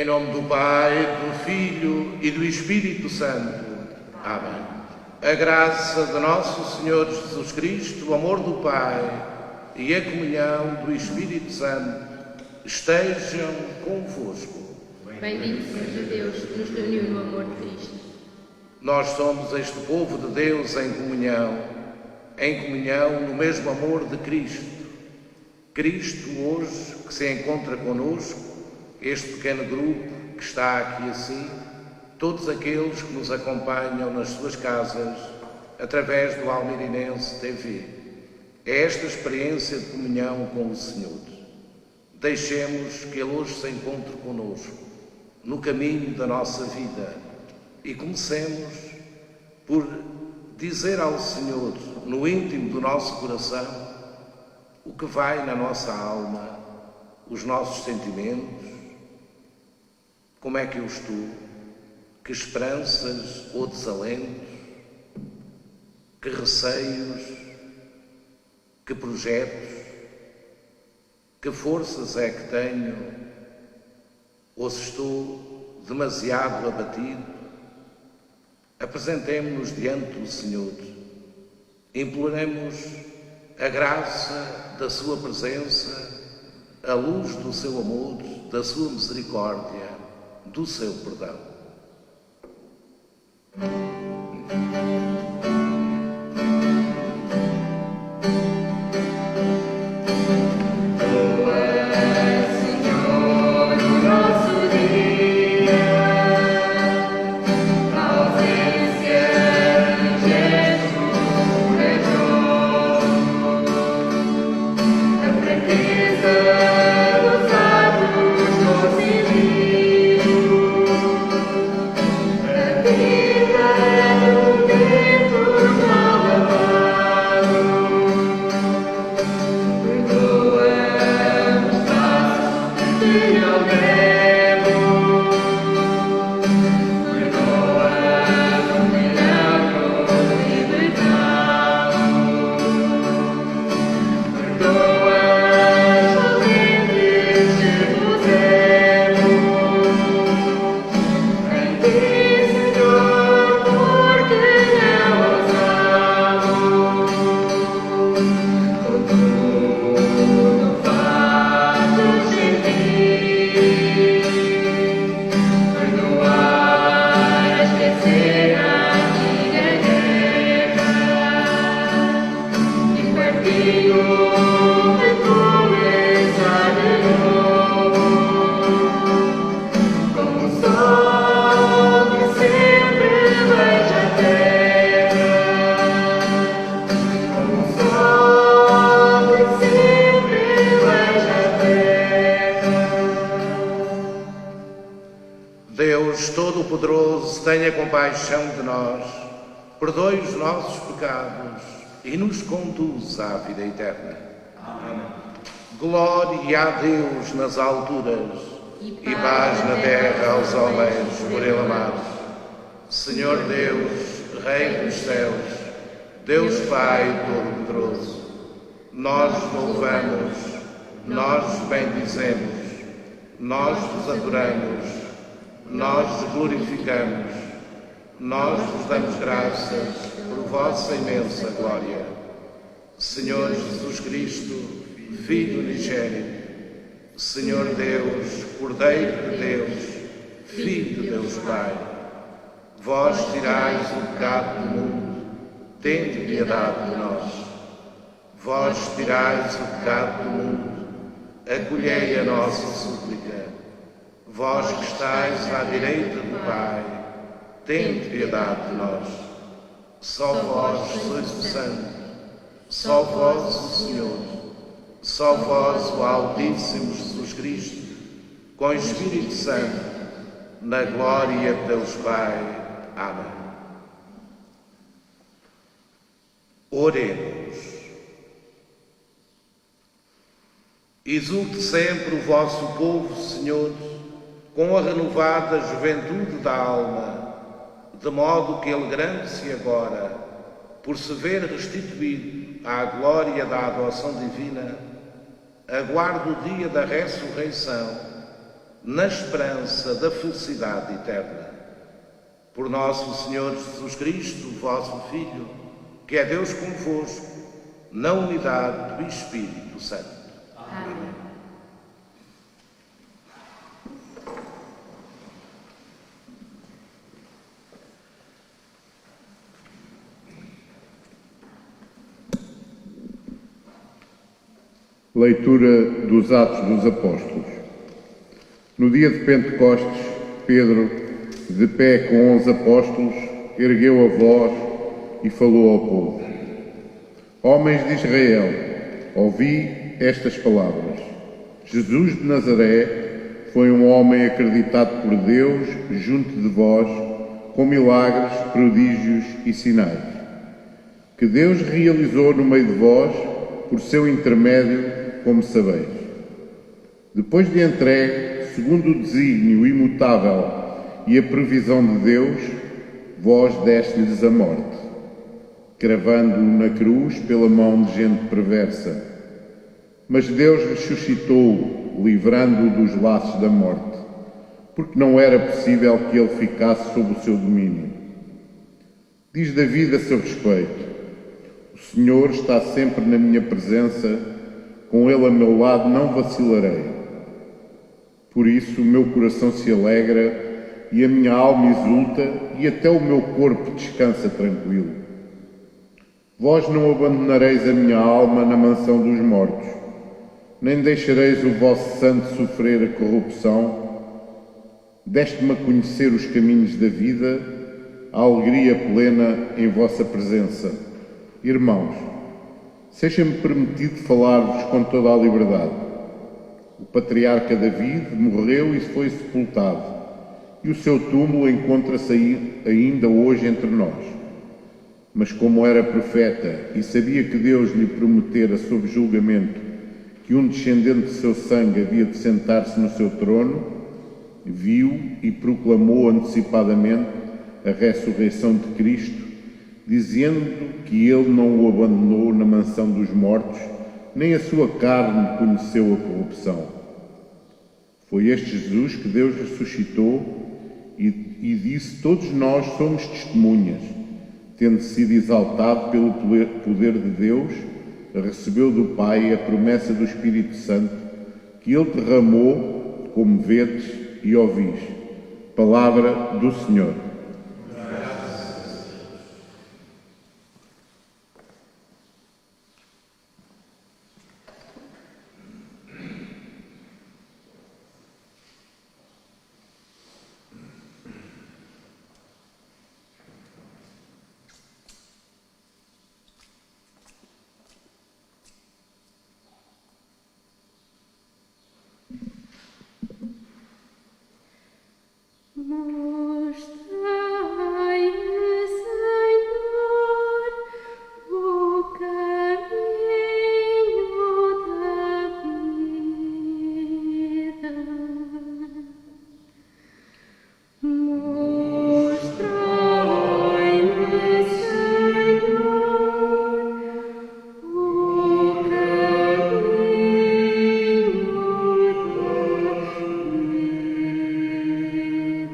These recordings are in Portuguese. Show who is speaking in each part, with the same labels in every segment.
Speaker 1: Em nome do Pai, do Filho e do Espírito Santo. Amém. A graça de nosso Senhor Jesus Cristo, o amor do Pai e a comunhão do Espírito Santo estejam convosco.
Speaker 2: Bendito seja Deus que nos reuniu no amor de Cristo.
Speaker 1: Nós somos este povo de Deus em comunhão no mesmo amor de Cristo. Cristo hoje que se encontra conosco, este pequeno grupo que está aqui assim, todos aqueles que nos acompanham nas suas casas, através do Almirinense TV. É esta experiência de comunhão com o Senhor. Deixemos que Ele hoje se encontre conosco, no caminho da nossa vida, e comecemos por dizer ao Senhor, no íntimo do nosso coração, o que vai na nossa alma, os nossos sentimentos, como é que eu estou, que esperanças ou desalentos, que receios, que projetos, que forças é que tenho, ou se estou demasiado abatido. Apresentemo-nos diante do Senhor, imploremos a graça da sua presença, a luz do seu amor, da sua misericórdia, do seu perdão. Deus Todo-Poderoso, tenha compaixão de nós, perdoe os nossos pecados e nos conduz à vida eterna. Amém. Glória a Deus nas alturas e paz na terra aos homens por Ele amados. Senhor Deus, Rei dos céus, Deus Pai Todo-Poderoso, nós louvamos, nós bendizemos, nós vos adoramos, nós vos glorificamos, nós vos damos graças por vossa imensa glória. Senhor Jesus Cristo, Filho unigênito, Senhor Deus, Cordeiro de Deus, Filho de Deus Pai, vós tirais o pecado do mundo, tende piedade de nós. Vós tirais o pecado do mundo, acolhei a nossa súplica. Vós que estáis à direita do Pai, tende piedade de nós. Só vós sois o Santo, só vós o Senhor, só vós o Altíssimo Jesus Cristo, com o Espírito Santo, na glória de Deus Pai. Amém. Oremos. Exulte sempre o vosso povo, Senhor, com a renovada juventude da alma, de modo que ele grande-se agora, por se ver restituído à glória da adoção divina, aguarde o dia da ressurreição na esperança da felicidade eterna. Por nosso Senhor Jesus Cristo, vosso Filho, que é Deus convosco, na unidade do Espírito Santo.
Speaker 2: Amém.
Speaker 3: Leitura dos Atos dos Apóstolos. No dia de Pentecostes, Pedro, de pé com 11 apóstolos, ergueu a voz e falou ao povo: Homens de Israel, ouvi estas palavras. Jesus de Nazaré foi um homem acreditado por Deus junto de vós, com milagres, prodígios e sinais, que Deus realizou no meio de vós, por seu intermédio, como sabeis. Depois de entregue, segundo o desígnio imutável e a previsão de Deus, vós deste-lhes a morte, cravando-o na cruz pela mão de gente perversa. Mas Deus ressuscitou-o, livrando-o dos laços da morte, porque não era possível que ele ficasse sob o seu domínio. Diz David a seu respeito: O Senhor está sempre na minha presença, com ele a meu lado não vacilarei. Por isso o meu coração se alegra e a minha alma exulta e até o meu corpo descansa tranquilo. Vós não abandonareis a minha alma na mansão dos mortos, nem deixareis o vosso santo sofrer a corrupção. Deste-me a conhecer os caminhos da vida, a alegria plena em vossa presença. Irmãos, seja-me permitido falar-vos com toda a liberdade. O patriarca David morreu e foi sepultado, e o seu túmulo encontra-se ainda hoje entre nós. Mas como era profeta e sabia que Deus lhe prometera sob julgamento que um descendente de seu sangue havia de sentar-se no seu trono, viu e proclamou antecipadamente a ressurreição de Cristo, dizendo que ele não o abandonou na mansão dos mortos, nem a sua carne conheceu a corrupção. Foi este Jesus que Deus ressuscitou e disse: todos nós somos testemunhas. Tendo sido exaltado pelo poder de Deus, recebeu do Pai a promessa do Espírito Santo, que ele derramou, como vedes e ouvis. Palavra do Senhor.
Speaker 2: Mostrai-me, Senhor, o caminho da vida. Mostrai-me, Senhor, o caminho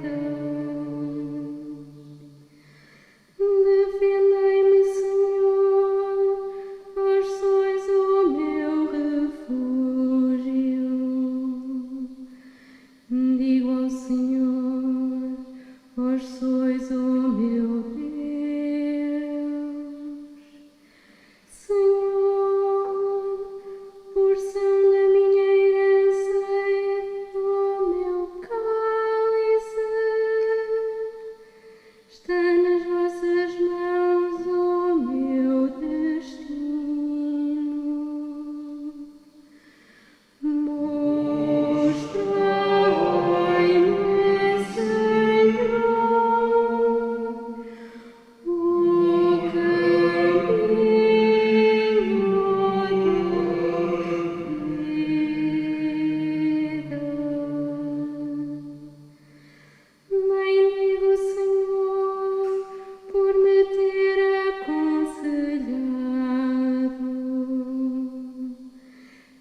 Speaker 2: da Defendei-me, Senhor, vós sois o meu refúgio. Digo ao Senhor, vós sois o meu Deus. Senhor, porção da minha herança e do meu cálice, está nas vossas mãos o meu destino. Mostrai-me, Senhor, o caminho da vida. Bem-digo, Senhor, por me ter aconselhado.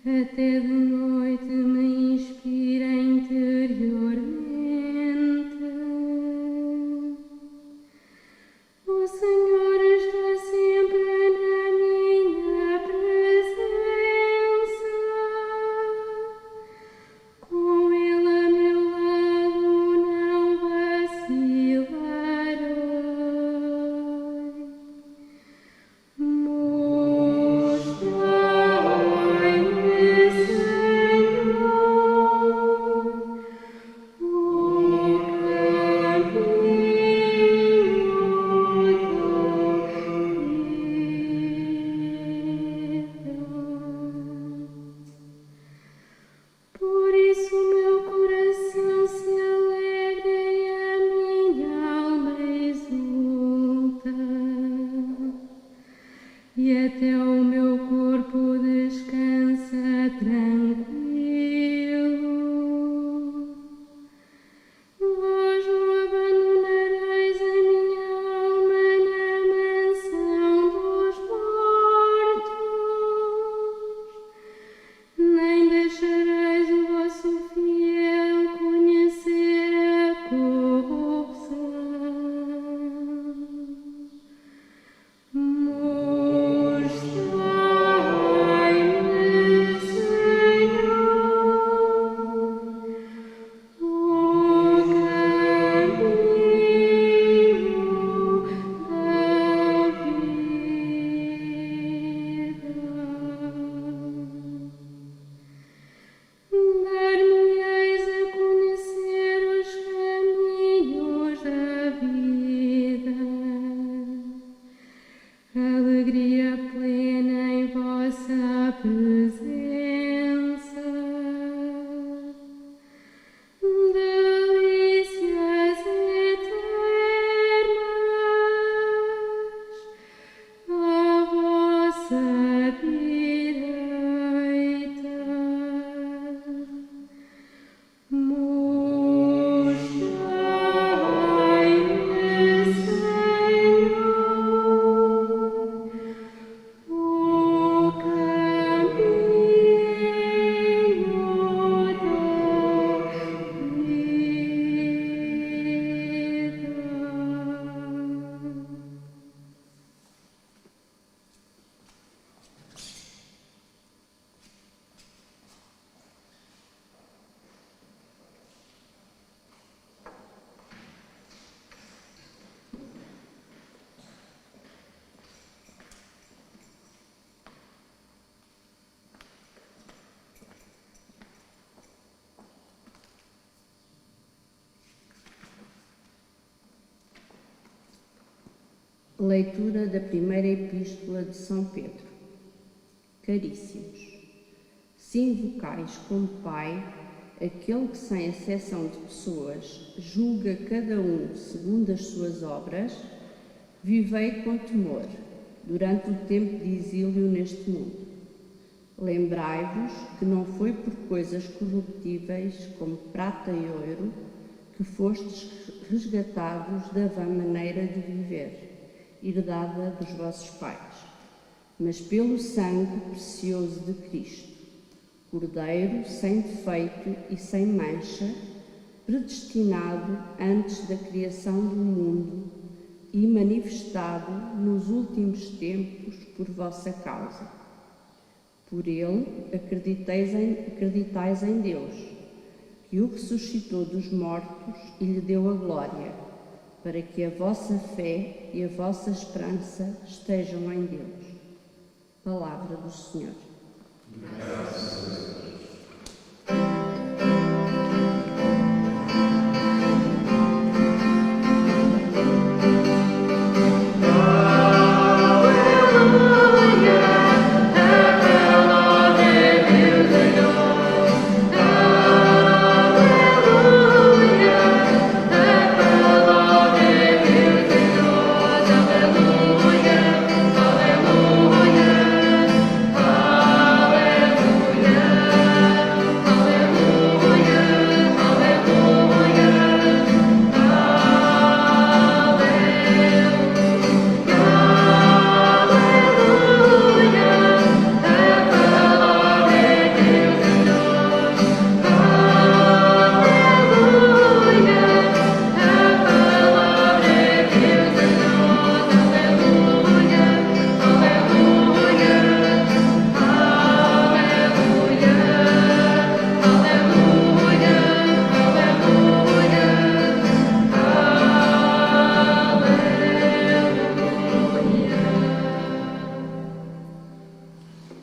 Speaker 2: Até de noite me inspira interiormente
Speaker 4: Leitura da primeira epístola de São Pedro. Caríssimos, se invocais como Pai aquele que, sem exceção de pessoas, julga cada um segundo as suas obras, vivei com temor durante o tempo de exílio neste mundo. Lembrai-vos que não foi por coisas corruptíveis como prata e ouro que fostes resgatados da vã maneira de viver, herdada dos vossos pais, mas pelo sangue precioso de Cristo, Cordeiro sem defeito e sem mancha, predestinado antes da criação do mundo e manifestado nos últimos tempos por vossa causa. Por ele acreditais em Deus, que o ressuscitou dos mortos e lhe deu a glória, para que a vossa fé e a vossa esperança estejam em Deus. Palavra do Senhor.
Speaker 1: Graças a Deus.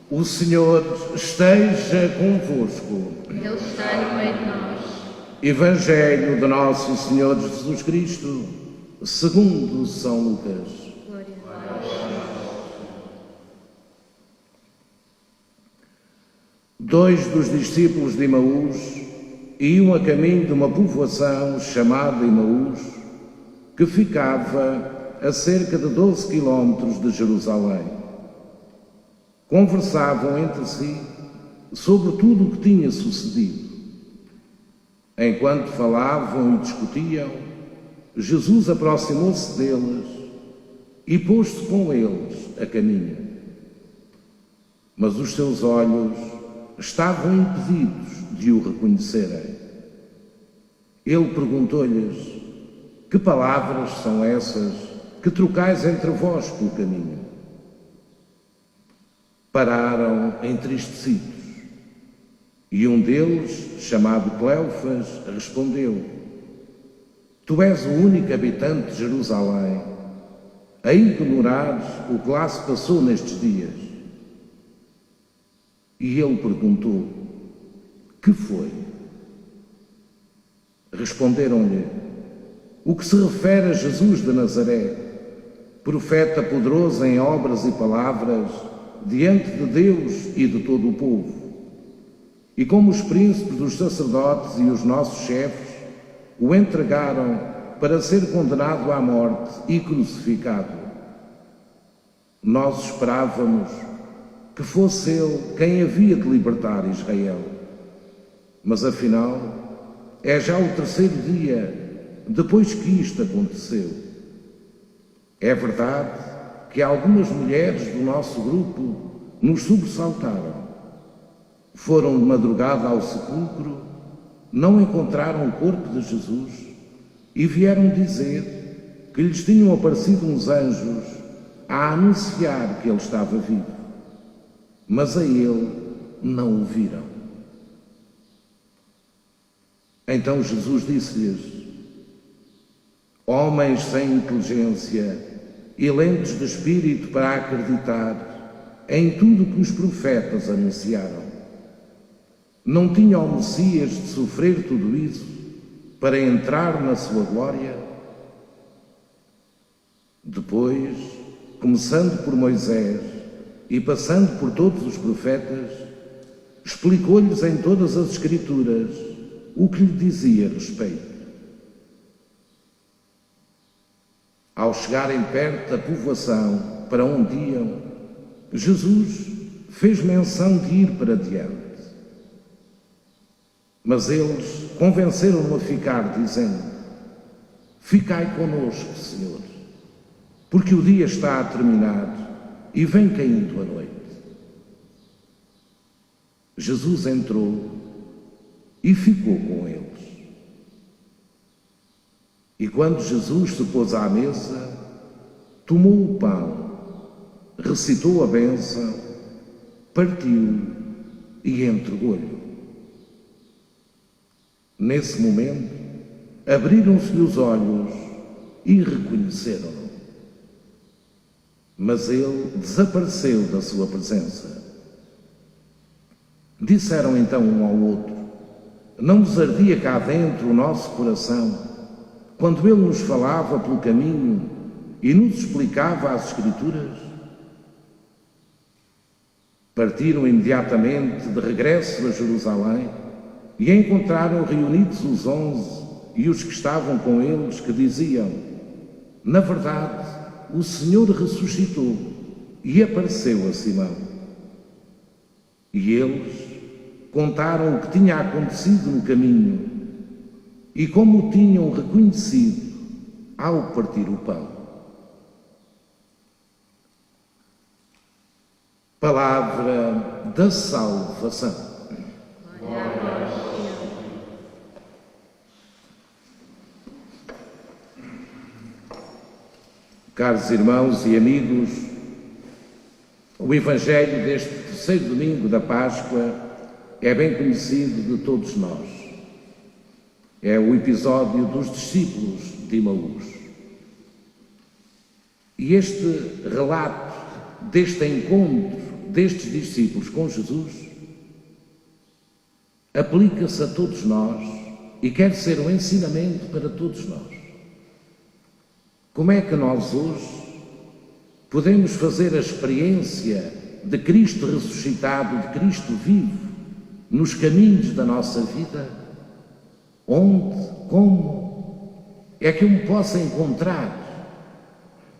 Speaker 1: O Senhor esteja convosco.
Speaker 2: Ele está no meio de nós.
Speaker 1: Evangelho de Nosso Senhor Jesus Cristo, segundo São Lucas.
Speaker 2: Glória a Deus.
Speaker 1: Dois dos discípulos de Emaús iam a caminho de uma povoação chamada Emaús, que ficava a cerca de 12 quilómetros de Jerusalém. Conversavam entre si sobre tudo o que tinha sucedido. Enquanto falavam e discutiam, Jesus aproximou-se deles e pôs-se com eles a caminho. Mas os seus olhos estavam impedidos de o reconhecerem. Ele perguntou-lhes: que palavras são essas que trocais entre vós pelo caminho? Pararam entristecidos, e um deles, chamado Cleofas, respondeu: tu és o único habitante de Jerusalém a ignorares o que lá se passou nestes dias. E ele perguntou: que foi? Responderam-lhe: o que se refere a Jesus de Nazaré, profeta poderoso em obras e palavras, diante de Deus e de todo o povo. E como os príncipes dos sacerdotes e os nossos chefes o entregaram para ser condenado à morte e crucificado. Nós esperávamos que fosse ele quem havia de libertar Israel. Mas afinal, é já o terceiro dia depois que isto aconteceu. É verdade que algumas mulheres do nosso grupo nos sobressaltaram. Foram de madrugada ao sepulcro, não encontraram o corpo de Jesus e vieram dizer que lhes tinham aparecido uns anjos a anunciar que ele estava vivo. Mas a ele não o viram. Então Jesus disse-lhes: homens sem inteligência e lentos de espírito para acreditar em tudo o que os profetas anunciaram. Não tinha o Messias de sofrer tudo isso para entrar na sua glória? Depois, começando por Moisés e passando por todos os profetas, explicou-lhes em todas as Escrituras o que lhe dizia respeito. Ao chegarem perto da povoação para onde iam, Jesus fez menção de ir para diante. Mas eles convenceram-no a ficar, dizendo: ficai conosco, Senhor, porque o dia está a terminar e vem caindo a noite. Jesus entrou e ficou com eles. E quando Jesus se pôs à mesa, tomou o pão, recitou a bênção, partiu e entregou-lhe. Nesse momento, abriram-se-lhe os olhos e reconheceram-no. Mas ele desapareceu da sua presença. Disseram então um ao outro: não nos ardia cá dentro o nosso coração, quando ele nos falava pelo caminho e nos explicava as Escrituras? Partiram imediatamente de regresso a Jerusalém e encontraram reunidos os 11 e os que estavam com eles, que diziam: na verdade, o Senhor ressuscitou e apareceu a Simão. E eles contaram o que tinha acontecido no caminho e como o tinham reconhecido ao partir o pão. Palavra da salvação. Caros irmãos e amigos, o Evangelho deste terceiro domingo da Páscoa é bem conhecido de todos nós. É o episódio dos discípulos de Emaús. E este relato deste encontro destes discípulos com Jesus aplica-se a todos nós e quer ser um ensinamento para todos nós. Como é que nós hoje podemos fazer a experiência de Cristo ressuscitado, de Cristo vivo, nos caminhos da nossa vida? Onde, como é que eu me posso encontrar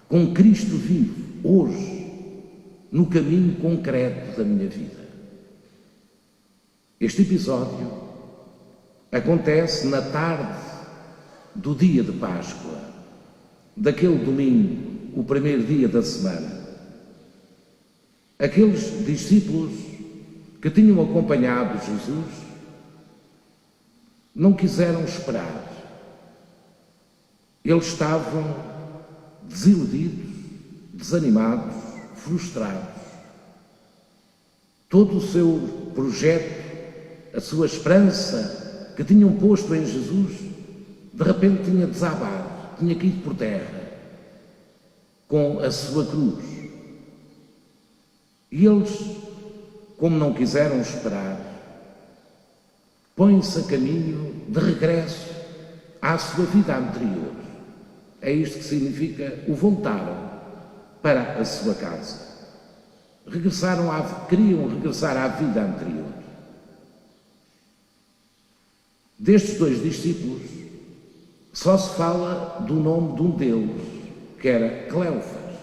Speaker 1: com Cristo vivo, hoje, no caminho concreto da minha vida? Este episódio acontece na tarde do dia de Páscoa, daquele domingo, o primeiro dia da semana. Aqueles discípulos que tinham acompanhado Jesus não quiseram esperar. Eles estavam desiludidos, desanimados, frustrados. Todo o seu projeto, a sua esperança que tinham posto em Jesus, de repente tinha desabado, tinha caído por terra com a sua cruz. E eles, como não quiseram esperar, põem-se a caminho de regresso à sua vida anterior. É isto que significa o voltaram para a sua casa. Queriam regressar à vida anterior. Destes dois discípulos, só se fala do nome de um deles, que era Cleófas.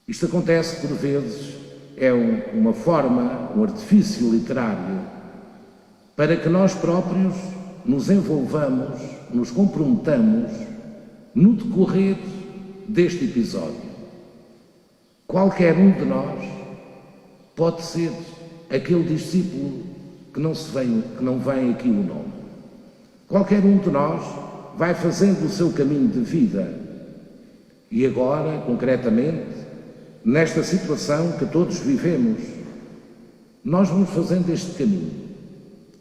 Speaker 1: Isto acontece por vezes, é uma forma, um artifício literário, para que nós próprios nos envolvamos, nos comprometamos no decorrer deste episódio. Qualquer um de nós pode ser aquele discípulo que não vem aqui o nome. Qualquer um de nós vai fazendo o seu caminho de vida. E agora, concretamente, nesta situação que todos vivemos, nós vamos fazendo este caminho,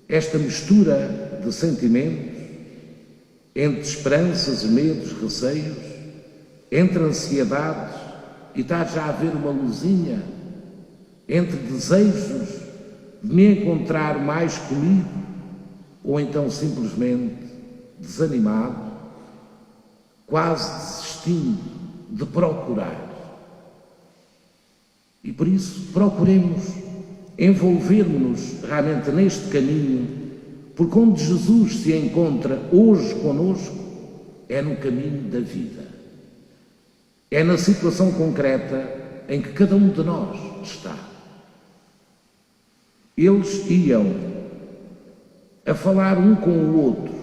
Speaker 1: esta mistura de sentimentos, entre esperanças, medos, receios, entre ansiedades, e está já a haver uma luzinha, entre desejos de me encontrar mais comigo, ou então simplesmente desanimado, quase destino de procurar. E por isso procuremos envolver-nos realmente neste caminho, porque onde Jesus se encontra hoje conosco é no caminho da vida. É na situação concreta em que cada um de nós está. Eles iam a falar um com o outro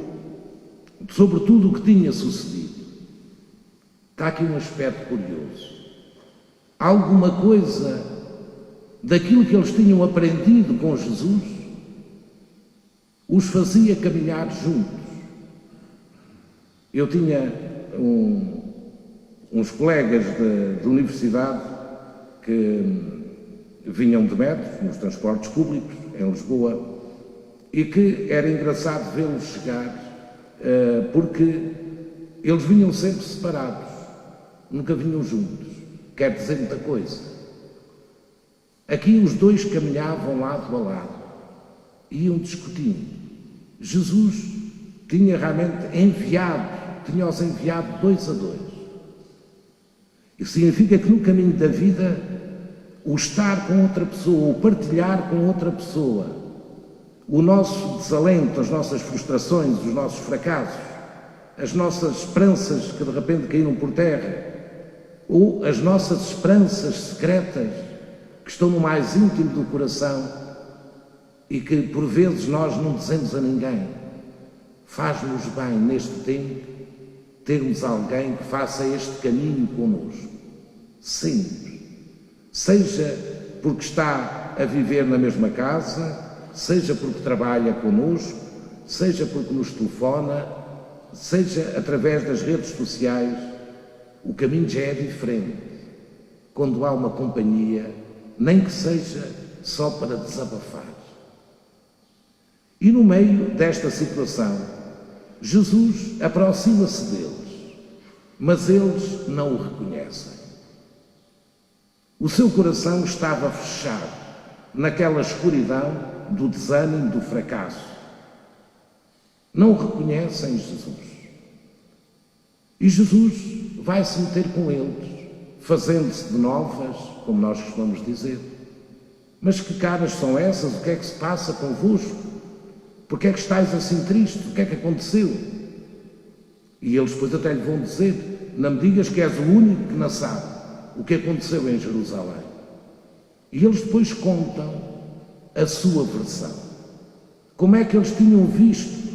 Speaker 1: sobre tudo o que tinha sucedido. Está aqui um aspecto curioso. Alguma coisa daquilo que eles tinham aprendido com Jesus os fazia caminhar juntos. Eu tinha uns colegas de universidade que vinham de metros, nos transportes públicos, em Lisboa, e que era engraçado vê-los chegar, porque eles vinham sempre separados, nunca vinham juntos. Quer dizer muita coisa. Aqui os dois caminhavam lado a lado, iam discutindo. Jesus tinha realmente tinha-os enviado 2 a 2. Isso significa que no caminho da vida, o estar com outra pessoa, o partilhar com outra pessoa, o nosso desalento, as nossas frustrações, os nossos fracassos, as nossas esperanças que de repente caíram por terra, ou as nossas esperanças secretas que estão no mais íntimo do coração e que por vezes nós não dizemos a ninguém. Faz-nos bem neste tempo termos alguém que faça este caminho connosco, sempre. Seja porque está a viver na mesma casa, seja porque trabalha connosco, seja porque nos telefona, seja através das redes sociais, o caminho já é diferente. Quando há uma companhia, nem que seja só para desabafar. E no meio desta situação, Jesus aproxima-se deles, mas eles não o reconhecem. O seu coração estava fechado naquela escuridão do desânimo, do fracasso. Não o reconhecem Jesus. E Jesus vai se meter com eles, fazendo-se de novas, como nós costumamos dizer. Mas que caras são essas? O que é que se passa convosco? Porque é que estáis assim tristes? O que é que aconteceu? E eles depois até lhe vão dizer: não me digas que és o único que não sabe o que aconteceu em Jerusalém. E eles depois contam a sua versão. Como é que eles tinham visto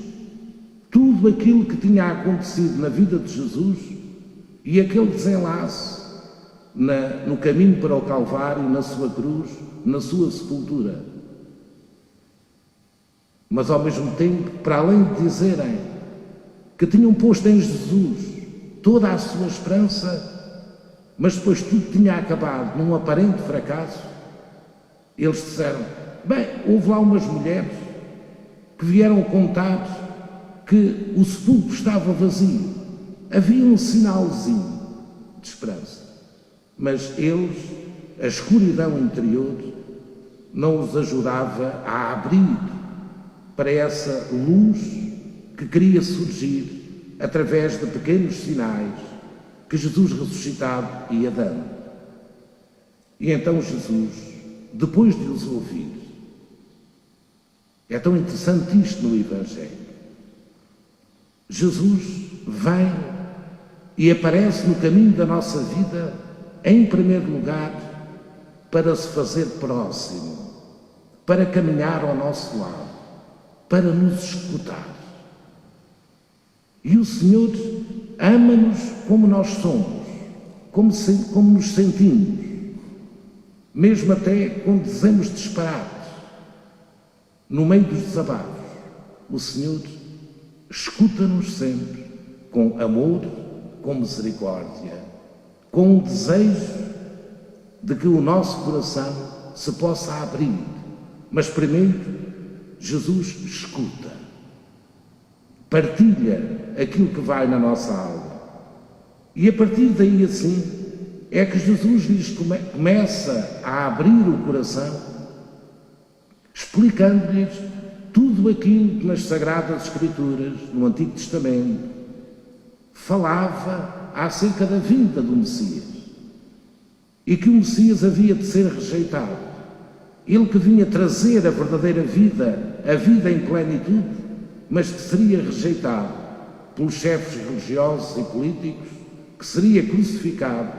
Speaker 1: tudo aquilo que tinha acontecido na vida de Jesus e aquele desenlace no caminho para o Calvário, na sua cruz, na sua sepultura. Mas ao mesmo tempo, para além de dizerem que tinham posto em Jesus toda a sua esperança, mas depois tudo tinha acabado num aparente fracasso, eles disseram: bem, houve lá umas mulheres que vieram contar que o sepulcro estava vazio. Havia um sinalzinho de esperança. Mas eles, a escuridão interior, não os ajudava a abrir para essa luz que queria surgir através de pequenos sinais que Jesus ressuscitado ia dando. E então Jesus, depois de os ouvir, é tão interessante isto no Evangelho, Jesus vem e aparece no caminho da nossa vida, em primeiro lugar, para se fazer próximo, para caminhar ao nosso lado, para nos escutar. E o Senhor ama-nos como nós somos, como nos sentimos, mesmo até quando dizemos disparates. No meio dos desabafos, o Senhor escuta-nos sempre com amor, com misericórdia, com o desejo de que o nosso coração se possa abrir. Mas primeiro, Jesus escuta, partilha aquilo que vai na nossa alma. E a partir daí, assim, é que Jesus lhes começa a abrir o coração, explicando-lhes tudo aquilo que nas Sagradas Escrituras, no Antigo Testamento, falava acerca da vinda do Messias e que o Messias havia de ser rejeitado. Ele que vinha trazer a verdadeira vida, a vida em plenitude, mas que seria rejeitado pelos chefes religiosos e políticos, que seria crucificado,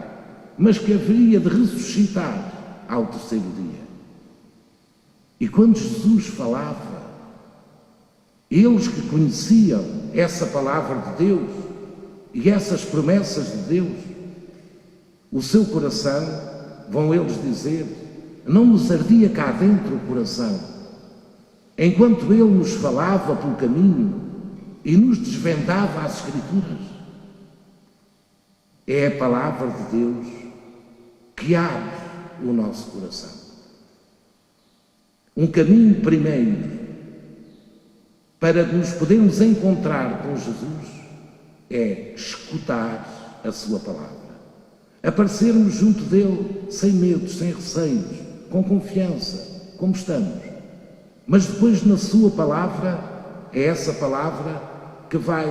Speaker 1: mas que haveria de ressuscitar ao terceiro dia. E quando Jesus falava, eles que conheciam essa palavra de Deus e essas promessas de Deus, o seu coração, vão eles dizer, não nos ardia cá dentro o coração, enquanto ele nos falava pelo caminho e nos desvendava as Escrituras. É a palavra de Deus que abre o nosso coração. Um caminho primeiro para nos podermos encontrar com Jesus é escutar a sua palavra. Aparecermos junto dele sem medos, sem receios, com confiança, como estamos. Mas depois na sua palavra, é essa palavra que vai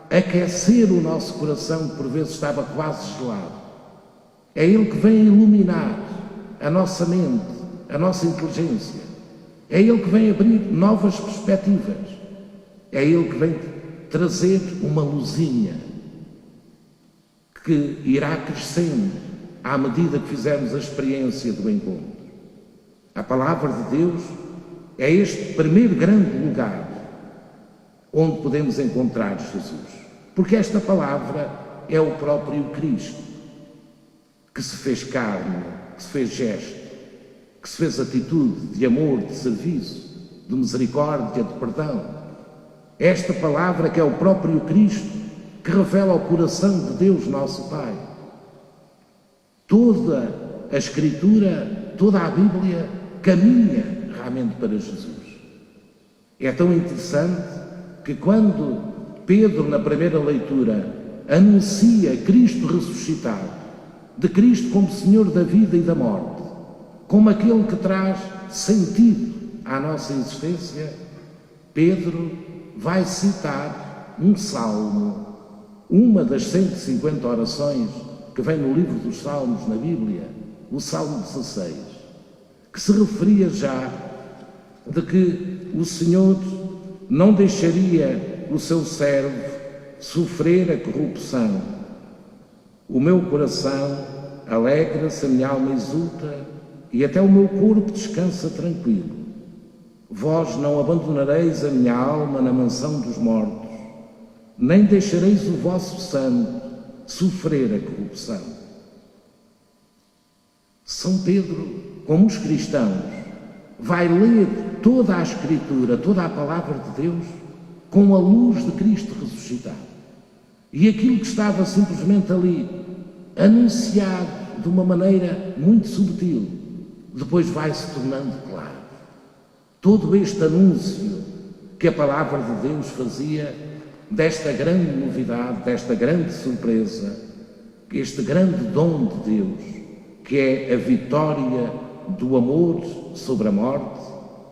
Speaker 1: aquecer o nosso coração, que por vezes estava quase gelado. É ele que vem iluminar a nossa mente, a nossa inteligência. É ele que vem abrir novas perspectivas. É ele que vem trazer uma luzinha que irá crescendo à medida que fizermos a experiência do encontro. A palavra de Deus é este primeiro grande lugar onde podemos encontrar Jesus. Porque esta palavra é o próprio Cristo, que se fez carne, que se fez gesto, que se fez atitude de amor, de serviço, de misericórdia, de perdão. Esta palavra que é o próprio Cristo, que revela o coração de Deus, nosso Pai. Toda a Escritura, toda a Bíblia, caminha realmente para Jesus. É tão interessante que quando Pedro, na primeira leitura, anuncia Cristo ressuscitado, de Cristo como Senhor da vida e da morte, como aquele que traz sentido à nossa existência, Pedro vai citar um salmo, uma das 150 orações que vem no livro dos Salmos na Bíblia, o Salmo 16, que se referia já de que o Senhor não deixaria o seu servo sofrer a corrupção. O meu coração alegra-se, a minha alma exulta e até o meu corpo descansa tranquilo. Vós não abandonareis a minha alma na mansão dos mortos, nem deixareis o vosso santo sofrer a corrupção. São Pedro, como os cristãos, vai ler toda a Escritura, toda a palavra de Deus, com a luz de Cristo ressuscitado. E aquilo que estava simplesmente ali, anunciado de uma maneira muito subtil, depois vai se tornando claro. Todo este anúncio que a palavra de Deus fazia desta grande novidade, desta grande surpresa, este grande dom de Deus, que é a vitória do amor sobre a morte,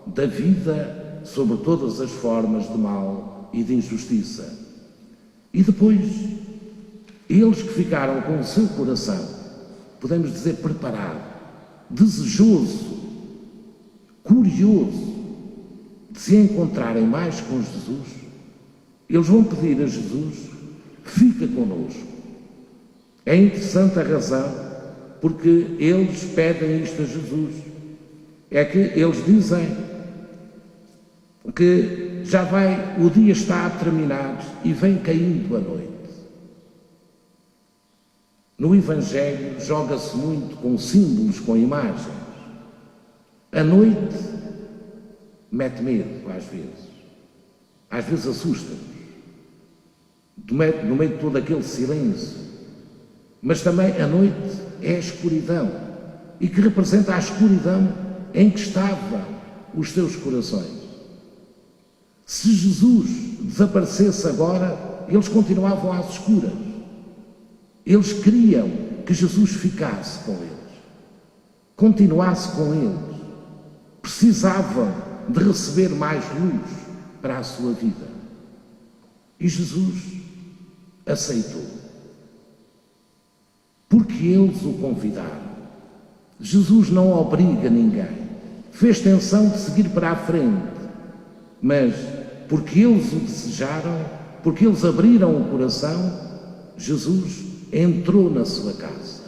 Speaker 1: da vida sobre todas as formas de mal e de injustiça. E depois, eles que ficaram com o seu coração, podemos dizer preparado, desejoso, curioso de se encontrarem mais com Jesus, eles vão pedir a Jesus, fica connosco. É interessante a razão porque eles pedem isto a Jesus. É que eles dizem que já vai, o dia está a terminar e vem caindo a noite. No Evangelho joga-se muito com símbolos, com imagens. A noite mete medo às vezes assusta-nos, no meio de todo aquele silêncio. Mas também a noite é a escuridão, e que representa a escuridão em que estavam os seus corações. Se Jesus desaparecesse agora, eles continuavam às escuras. Eles queriam que Jesus ficasse com eles, continuasse com eles. Precisavam de receber mais luz para a sua vida. E Jesus aceitou. porque eles o convidaram. Jesus não obriga ninguém. Fez tensão de seguir para a frente, mas porque eles o desejaram, porque eles abriram o coração, Jesus entrou na sua casa.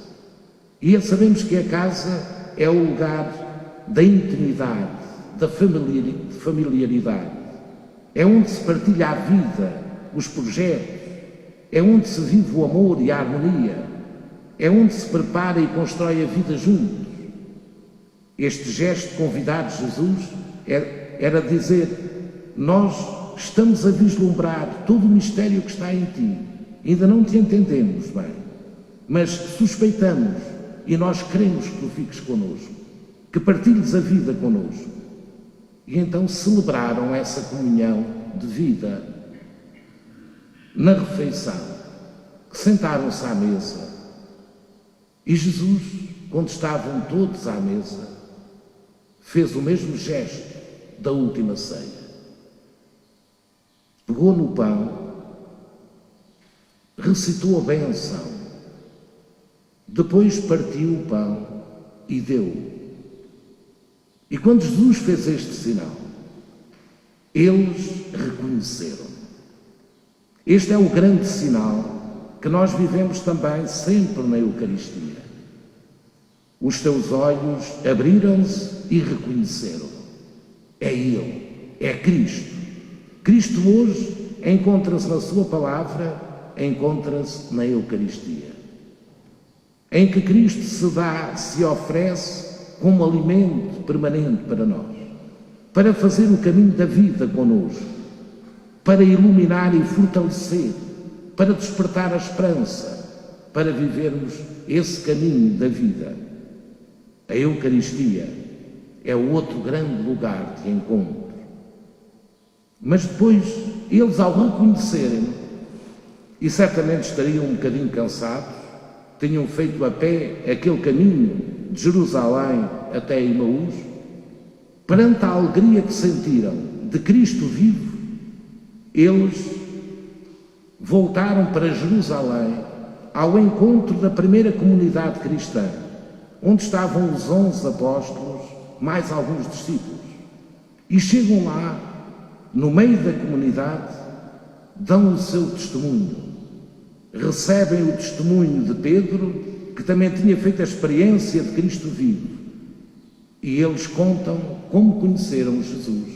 Speaker 1: E sabemos que a casa é o lugar da intimidade, da familiaridade. É onde se partilha a vida, os projetos, é onde se vive o amor e a harmonia, é onde se prepara e constrói a vida juntos. Este gesto de convidar Jesus era dizer: nós estamos a vislumbrar todo o mistério que está em ti. Ainda não te entendemos bem, mas suspeitamos e nós queremos que tu fiques connosco, que partilhes a vida connosco. E então celebraram essa comunhão de vida na refeição, que sentaram-se à mesa. E Jesus, quando estavam todos à mesa, fez o mesmo gesto da última ceia. Pegou no pão, recitou a bênção, depois partiu o pão e deu. E quando Jesus fez este sinal, eles reconheceram. Este é o grande sinal que nós vivemos também sempre na Eucaristia. Os teus olhos abriram-se e reconheceram. É Ele, é Cristo. Cristo hoje encontra-se na sua palavra, encontra-se na Eucaristia, em que Cristo se dá, se oferece como alimento permanente para nós, para fazer o caminho da vida connosco, para iluminar e fortalecer, para despertar a esperança, para vivermos esse caminho da vida. A Eucaristia é o outro grande lugar de encontro. Mas depois, eles ao reconhecerem, e certamente estariam um bocadinho cansados, tinham feito a pé aquele caminho de Jerusalém até Emaús, perante a alegria que sentiram de Cristo vivo, eles voltaram para Jerusalém ao encontro da primeira comunidade cristã, onde estavam os 11 apóstolos, mais alguns discípulos. E chegam lá, no meio da comunidade, dão o seu testemunho. Recebem o testemunho de Pedro, que também tinha feito a experiência de Cristo vivo. E eles contam como conheceram Jesus,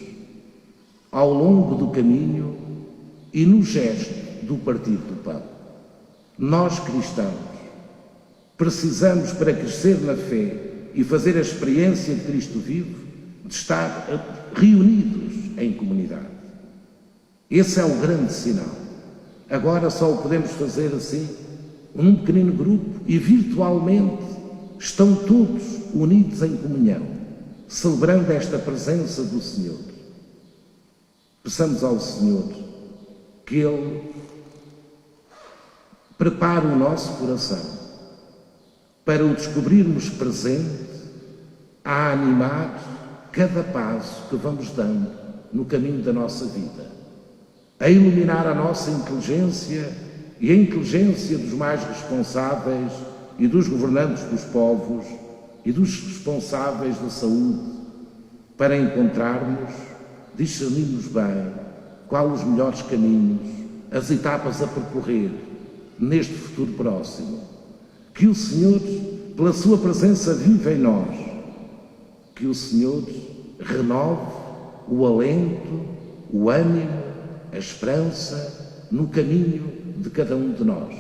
Speaker 1: ao longo do caminho e no gesto do partir do pão. Nós, cristãos, precisamos, para crescer na fé e fazer a experiência de Cristo vivo, de estar reunidos em comunidade. Esse é o grande sinal. Agora só o podemos fazer assim, num pequenino grupo, e virtualmente estão todos unidos em comunhão, celebrando esta presença do Senhor. Peçamos ao Senhor que Ele prepare o nosso coração para o descobrirmos presente, a animar cada passo que vamos dando no caminho da nossa vida, a iluminar a nossa inteligência e a inteligência dos mais responsáveis e dos governantes dos povos e dos responsáveis da saúde, para encontrarmos, discernirmos bem quais os melhores caminhos, as etapas a percorrer neste futuro próximo. Que o Senhor, pela sua presença viva em nós, que o Senhor renove o alento, o ânimo, a esperança no caminho de cada um de nós.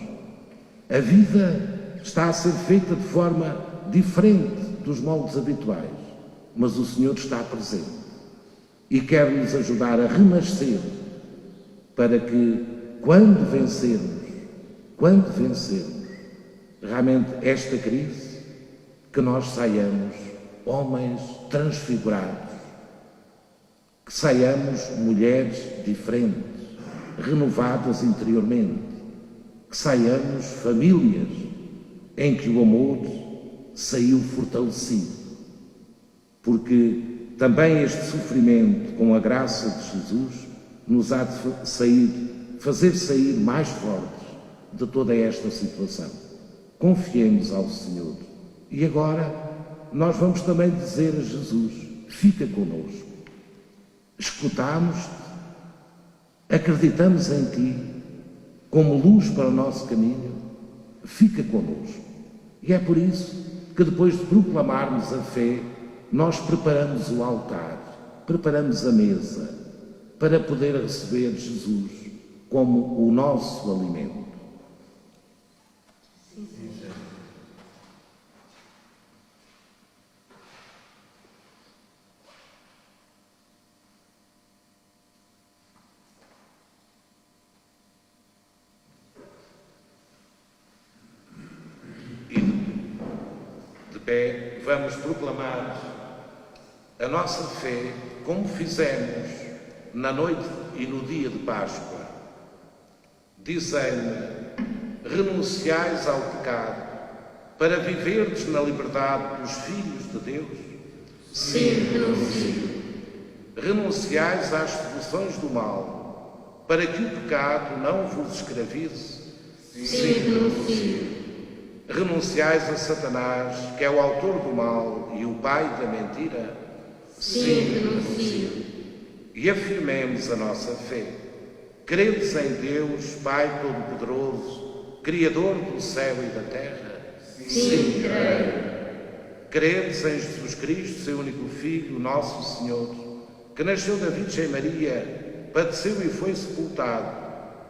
Speaker 1: A vida está a ser feita de forma diferente dos moldes habituais, mas o Senhor está presente e quer nos ajudar a renascer para que, quando vencermos, realmente esta crise, que nós saiamos homens transfigurados, que saiamos mulheres diferentes, renovadas interiormente, que saiamos famílias em que o amor saiu fortalecido, porque também este sofrimento, com a graça de Jesus, nos há de fazer sair mais fortes de toda esta situação. confiemos ao Senhor. E agora nós vamos também dizer a Jesus: fica conosco. Escutamos-te, acreditamos em Ti como luz para o nosso caminho, fica conosco. E é por isso que depois de proclamarmos a fé, nós preparamos o altar, preparamos a mesa para poder receber Jesus como o nosso alimento. Vamos proclamar a nossa fé como fizemos na noite e no dia de Páscoa. Dizei-me: renunciais ao pecado para viverdes na liberdade dos filhos de Deus?
Speaker 2: Sim, renuncio.
Speaker 1: Renunciais às seduções do mal para que o pecado não vos escravize?
Speaker 2: Sim, renuncio.
Speaker 1: Renunciais a Satanás, que é o autor do mal e o pai da mentira?
Speaker 2: Sim, renuncio.
Speaker 1: E afirmemos a nossa fé. Credes em Deus, Pai Todo-Poderoso, Criador do céu e da terra?
Speaker 2: Sim, creio.
Speaker 1: Credes em Jesus Cristo, seu único Filho, nosso Senhor, que nasceu da Virgem Maria, padeceu e foi sepultado,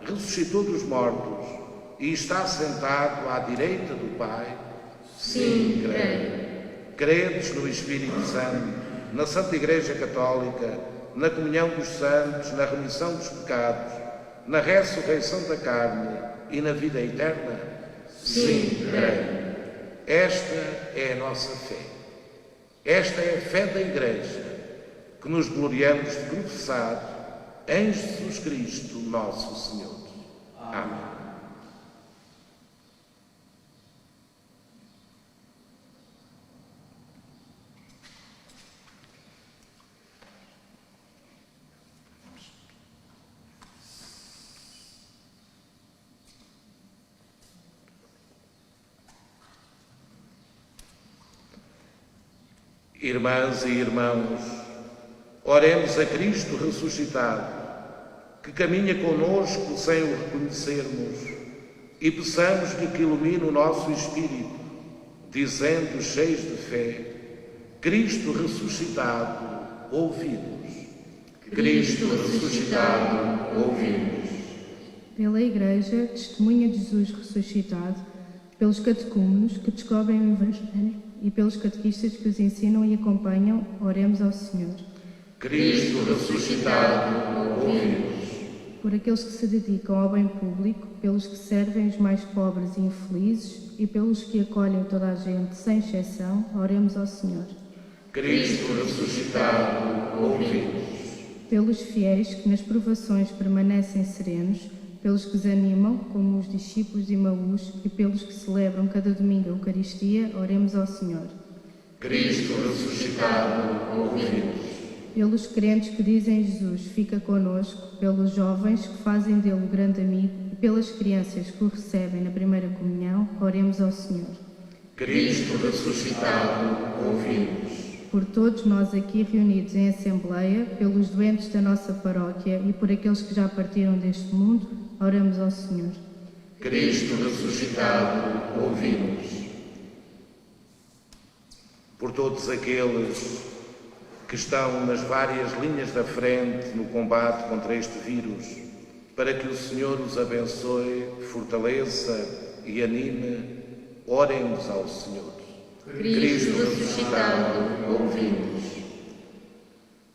Speaker 1: ressuscitou dos mortos e está sentado à direita do Pai?
Speaker 2: Sim, creio.
Speaker 1: Credes no Espírito Santo, na Santa Igreja Católica, na comunhão dos santos, na remissão dos pecados, na ressurreição da carne e na vida eterna?
Speaker 2: Sim, creio.
Speaker 1: Esta é a nossa fé. Esta é a fé da Igreja, que nos gloriamos de professar em Jesus Cristo, nosso Senhor. Amém. Irmãs e irmãos, oremos a Cristo ressuscitado, que caminha conosco sem o reconhecermos, e peçamos-lhe que ilumine o nosso espírito, dizendo, cheios de fé: Cristo ressuscitado, ouvi-nos. Cristo ressuscitado, ouvi-nos.
Speaker 5: Pela Igreja, testemunha de Jesus ressuscitado, pelos catecúmenos que descobrem o Evangelho e pelos catequistas que os ensinam e acompanham, oremos ao Senhor.
Speaker 1: Cristo ressuscitado, ouvi-nos.
Speaker 5: Por aqueles que se dedicam ao bem público, pelos que servem os mais pobres e infelizes e pelos que acolhem toda a gente, sem exceção, oremos ao Senhor.
Speaker 1: Cristo ressuscitado, ouvi-nos.
Speaker 5: Pelos fiéis que nas provações permanecem serenos, pelos que desanimam, como os discípulos de Emaús, e pelos que celebram cada domingo a Eucaristia, oremos ao Senhor.
Speaker 1: Cristo ressuscitado, ouvi-nos.
Speaker 5: Pelos crentes que dizem Jesus, fica conosco, pelos jovens que fazem dele o grande amigo e pelas crianças que o recebem na primeira comunhão, oremos ao Senhor.
Speaker 1: Cristo ressuscitado, ouvi-nos.
Speaker 5: Por todos nós aqui reunidos em Assembleia, pelos doentes da nossa paróquia e por aqueles que já partiram deste mundo, oremos ao Senhor.
Speaker 1: Cristo ressuscitado, ouvi-nos. Por todos aqueles que estão nas várias linhas da frente no combate contra este vírus, para que o Senhor os abençoe, fortaleça e anime, oremos ao Senhor.
Speaker 2: Cristo ressuscitado, ouvi-nos.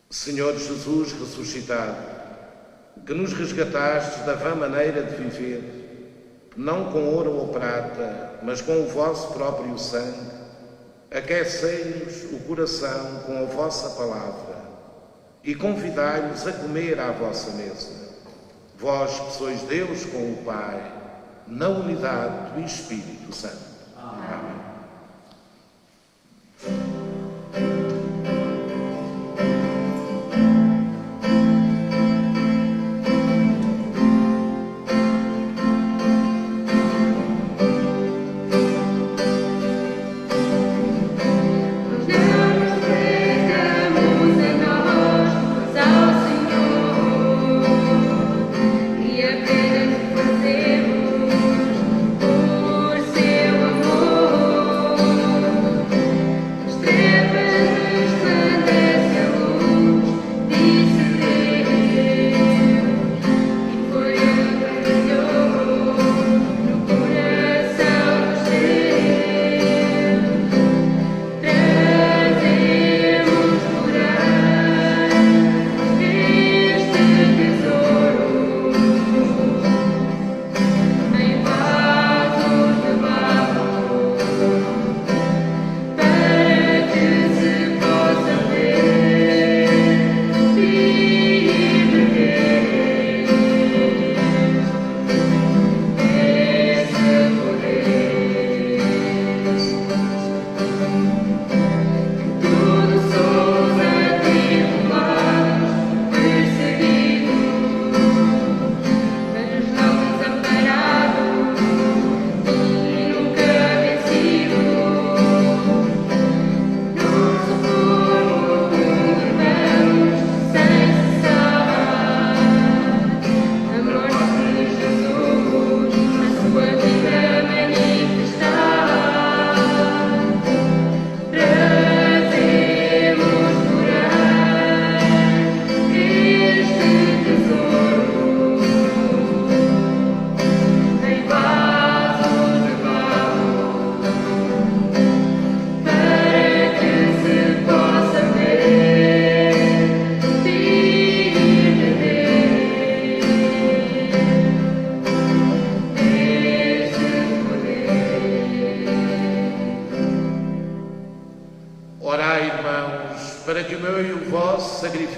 Speaker 1: Senhor Jesus ressuscitado, que nos resgatastes da vã maneira de viver, não com ouro ou prata, mas com o vosso próprio sangue, aquecei-nos o coração com a vossa palavra e convidai-nos a comer à vossa mesa. Vós que sois Deus com o Pai, na unidade do Espírito Santo. Amém.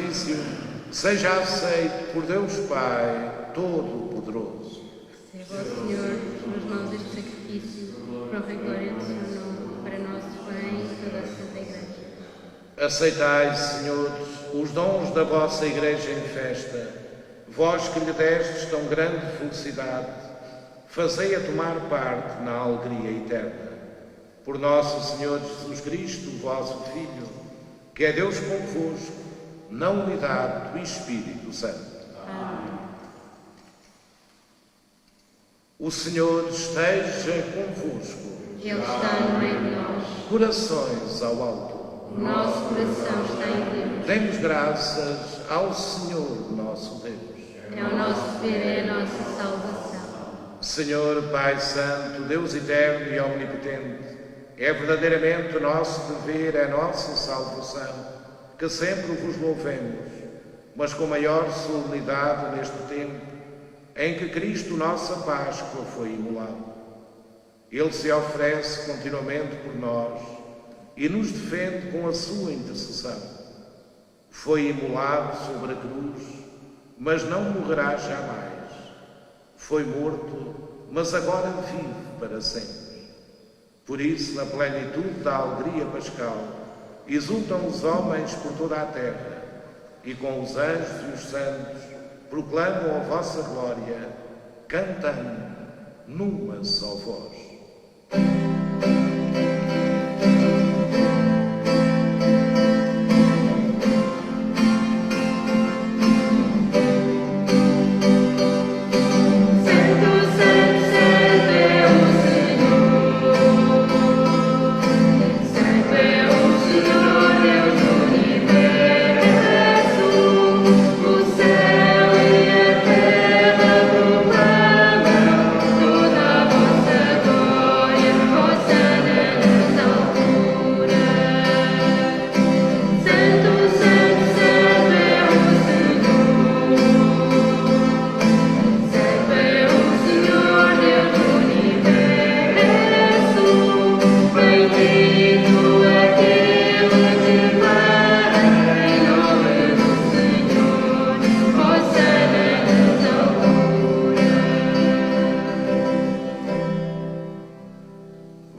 Speaker 1: sacrifício seja aceito por Deus Pai Todo-Poderoso.
Speaker 2: Receba, ó Senhor, das tuas mãos este sacrifício, para honra e glória do seu nome, para nosso bem e toda a Santa Igreja.
Speaker 1: Aceitai, Senhor, os dons da vossa Igreja em festa, vós que lhe destes tão grande felicidade, fazei-a tomar parte na alegria eterna. Por nosso Senhor Jesus Cristo, vosso Filho, que é Deus convosco, na unidade do Espírito Santo.
Speaker 2: Amém.
Speaker 1: O Senhor esteja convosco.
Speaker 2: Ele está no meio de nós.
Speaker 1: Corações ao alto.
Speaker 2: O nosso coração está em Deus.
Speaker 1: Demos graças ao Senhor nosso Deus.
Speaker 2: É o nosso dever, é a nossa salvação.
Speaker 1: Senhor Pai Santo, Deus eterno e omnipotente, é verdadeiramente o nosso dever, a nossa salvação, que sempre vos louvemos, mas com maior solenidade neste tempo em que Cristo, nossa Páscoa, foi imolado. Ele se oferece continuamente por nós e nos defende com a sua intercessão. Foi imolado sobre a cruz, mas não morrerá jamais. Foi morto, mas agora vive para sempre. Por isso, na plenitude da alegria pascal, exultam os homens por toda a terra, e com os anjos e os santos proclamam a vossa glória, cantando numa só voz.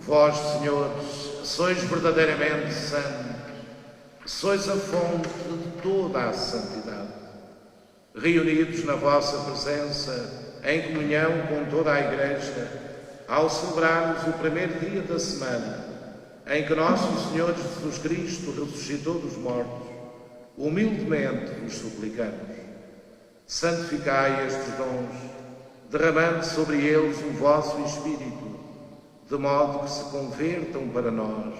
Speaker 1: Vós, senhores, sois verdadeiramente santos, sois a fonte de toda a santidade. Reunidos na vossa presença, em comunhão com toda a Igreja, ao celebrarmos o primeiro dia da semana, em que nosso Senhor Jesus Cristo ressuscitou dos mortos, humildemente vos suplicamos. Santificai estes dons, derramando sobre eles o vosso Espírito, de modo que se convertam para nós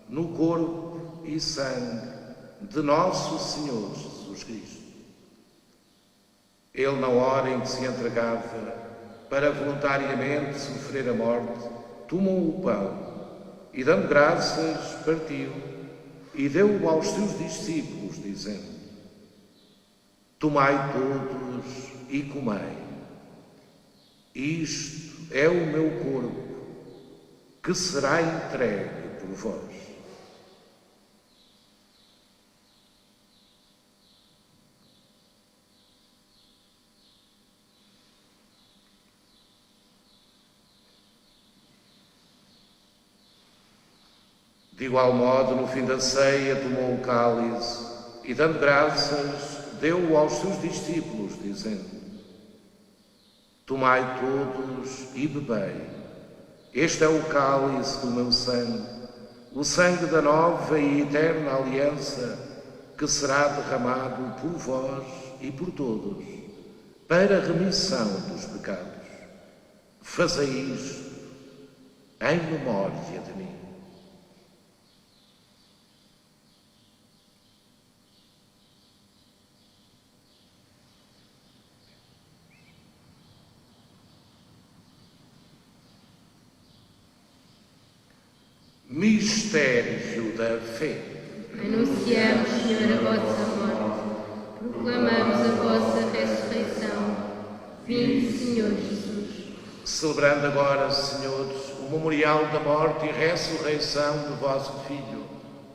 Speaker 1: no corpo e sangue de nosso Senhor Jesus Cristo. Ele, na hora em que se entregava para voluntariamente sofrer a morte, tomou o pão e, dando graças, partiu e deu-o aos seus discípulos, dizendo: tomai todos e comei. Isto é o meu corpo, que será entregue por vós. De igual modo, no fim da ceia, tomou o cálice e, dando graças, deu-o aos seus discípulos, dizendo: tomai todos e bebei. Este é o cálice do meu sangue, o sangue da nova e eterna aliança, que será derramado por vós e por todos, para a remissão dos pecados. Fazei isto em memória de mim. Mistério da fé.
Speaker 2: Anunciamos, Senhor, a vossa morte. Proclamamos a vossa ressurreição. Vinde, Senhor Jesus.
Speaker 1: Celebrando agora, senhores, o memorial da morte e ressurreição do vosso Filho,